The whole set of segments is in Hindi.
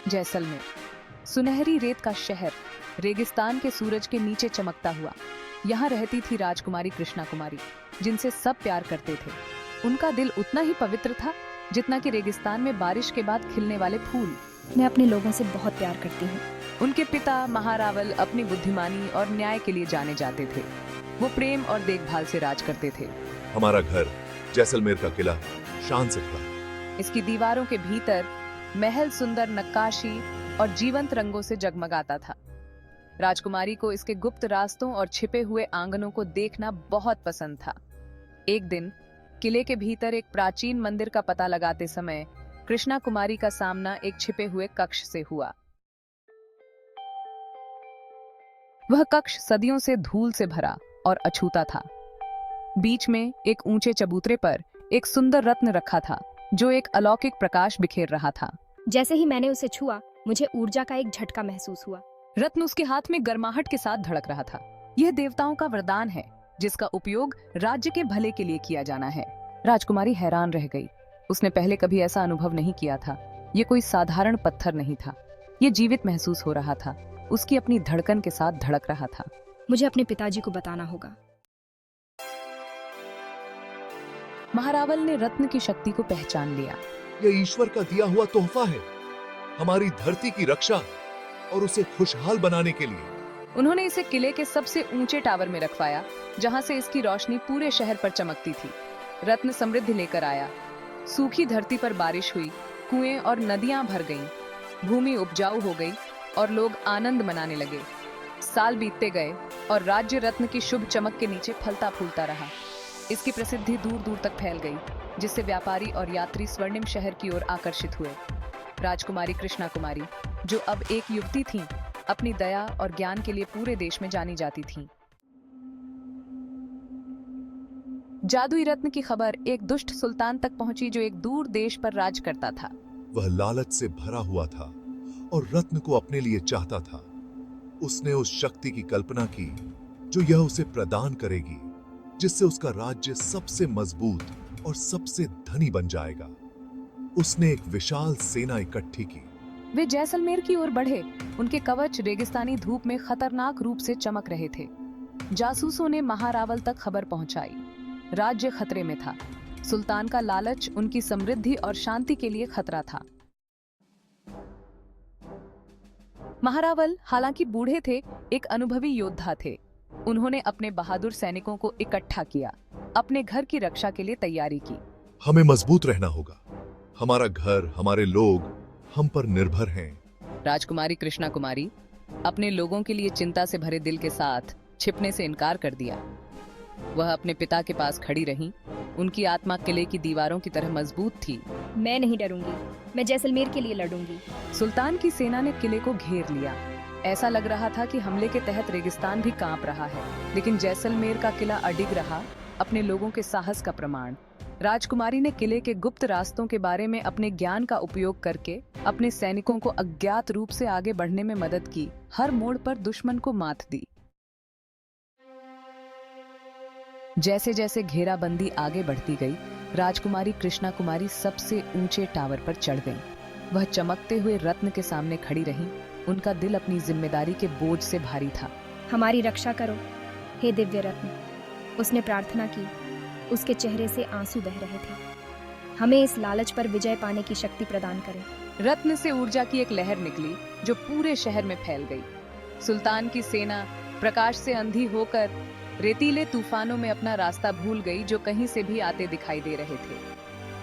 जैसलमेर, सुनहरी रेत का शहर, रेगिस्तान के सूरज के नीचे चमकता हुआ। यहाँ रहती थी राजकुमारी कृष्णा कुमारी, जिनसे सब प्यार करते थे। उनका दिल उतना ही पवित्र था जितना कि रेगिस्तान में बारिश के बाद खिलने वाले फूल। मैं अपने लोगों से बहुत प्यार करती हूँ। उनके पिता महारावल अपनी बुद्धिमानी और न्याय के लिए जाने जाते थे। वो प्रेम और देखभाल से राज करते थे। हमारा घर जैसलमेर का किला शान से खड़ा। इसकी दीवारों के भीतर महल सुंदर नक्काशी और जीवंत रंगों से जगमगाता था। राजकुमारी को इसके गुप्त रास्तों और छिपे हुए आंगनों को देखना बहुत पसंद था। एक दिन किले के भीतर एक प्राचीन मंदिर का पता लगाते समय कृष्णा कुमारी का सामना एक छिपे हुए कक्ष से हुआ। वह कक्ष सदियों से धूल से भरा और अछूता था। बीच में एक ऊंचे चबूतरे पर एक सुंदर रत्न रखा था जो एक अलौकिक प्रकाश बिखेर रहा था। जैसे ही मैंने उसे छुआ, मुझे ऊर्जा का एक झटका महसूस हुआ। रत्न उसके हाथ में गर्माहट के साथ धड़क रहा था। यह देवताओं का वरदान है जिसका उपयोग राज्य के भले के लिए किया जाना है। राजकुमारी हैरान रह गई। उसने पहले कभी ऐसा अनुभव नहीं किया था। ये कोई साधारण पत्थर नहीं था। ये जीवित महसूस हो रहा था। उसकी अपनी धड़कन के साथ धड़क रहा था। मुझे अपने पिताजी को बताना होगा। महारावल ने रत्न की शक्ति को पहचान लिया। यह ईश्वर का दिया हुआ तोहफा है, हमारी धरती की रक्षा और उसे खुशहाल बनाने के लिए। उन्होंने इसे किले के सबसे ऊंचे टावर में रखवाया, जहां से इसकी रोशनी पूरे शहर पर चमकती थी। रत्न समृद्धि लेकर आया। सूखी धरती पर बारिश हुई, कुएं और नदियां भर गईं, भूमि उपजाऊ हो गई और लोग आनंद मनाने लगे। साल बीतते गए और राज्य रत्न की शुभ चमक के नीचे फलता फूलता रहा। इसकी प्रसिद्धि दूर दूर तक फैल गई, जिससे व्यापारी और यात्री स्वर्णिम शहर की ओर आकर्षित हुए। राजकुमारी कृष्णा कुमारी, जो अब एक युवती थीं, अपनी दया और ज्ञान के लिए पूरे देश में जानी जाती थीं। जादुई रत्न की खबर एक दुष्ट सुल्तान तक पहुंची जो एक दूर देश पर राज करता था। वह लालच से भरा हुआ था और रत्न को अपने लिए चाहता था। उसने उस शक्ति की कल्पना की जो यह उसे प्रदान करेगी, जिससे उसका राज्य सबसे मजबूत और सबसे धनी बन जाएगा। उसने एक विशाल सेना इकट्ठी की। वे जैसलमेर की ओर बढ़े। उनके कवच रेगिस्तानी धूप में खतरनाक रूप से चमक रहे थे। जासूसों ने महारावल तक खबर पहुंचाई। राज्य खतरे में था। सुल्तान का लालच उनकी समृद्धि और शांति के लिए खतरा था। महारावल हालांकि बूढ़े थे, एक अनुभवी योद्धा थे। उन्होंने अपने बहादुर सैनिकों को इकट्ठा किया, अपने घर की रक्षा के लिए तैयारी की। हमें मजबूत रहना होगा। हमारा घर, हमारे लोग हम पर निर्भर हैं। राजकुमारी कृष्णा कुमारी अपने लोगों के लिए चिंता से भरे दिल के साथ छिपने से इनकार कर दिया। वह अपने पिता के पास खड़ी रही। उनकी आत्मा किले की दीवारों की तरह मजबूत थी। मैं नहीं डरूंगी, मैं जैसलमेर के लिए लड़ूंगी। सुल्तान की सेना ने किले को घेर लिया। ऐसा लग रहा था कि हमले के तहत रेगिस्तान भी कांप रहा है, लेकिन जैसलमेर का किला अडिग रहा, अपने लोगों के साहस का प्रमाण। राजकुमारी ने किले के गुप्त रास्तों के बारे में अपने ज्ञान का उपयोग करके अपने सैनिकों को अज्ञात रूप से आगे बढ़ने में मदद की। हर मोड़ पर दुश्मन को मात दी। जैसे जैसे घेराबंदी आगे बढ़ती गई, राजकुमारी कृष्णा कुमारी सबसे ऊंचे टावर पर चढ़ गई। वह चमकते हुए रत्न के सामने खड़ी रही। उनका दिल अपनी जिम्मेदारी के बोझ से भारी था। हमारी रक्षा करो, हे दिव्य रत्न। उसने प्रार्थना की। उसके चेहरे से आंसू बह रहे थे। हमें इस लालच पर विजय पाने की शक्ति प्रदान करें। रत्न से ऊर्जा की एक लहर निकली जो पूरे शहर में फैल गई। सुल्तान की सेना प्रकाश से अंधी होकर रेतीले तूफानों में अपना रास्ता भूल गई, जो कहीं से भी आते दिखाई दे रहे थे।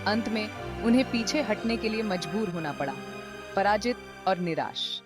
अंत में उन्हें पीछे हटने के लिए मजबूर होना पड़ा, पराजित और निराश।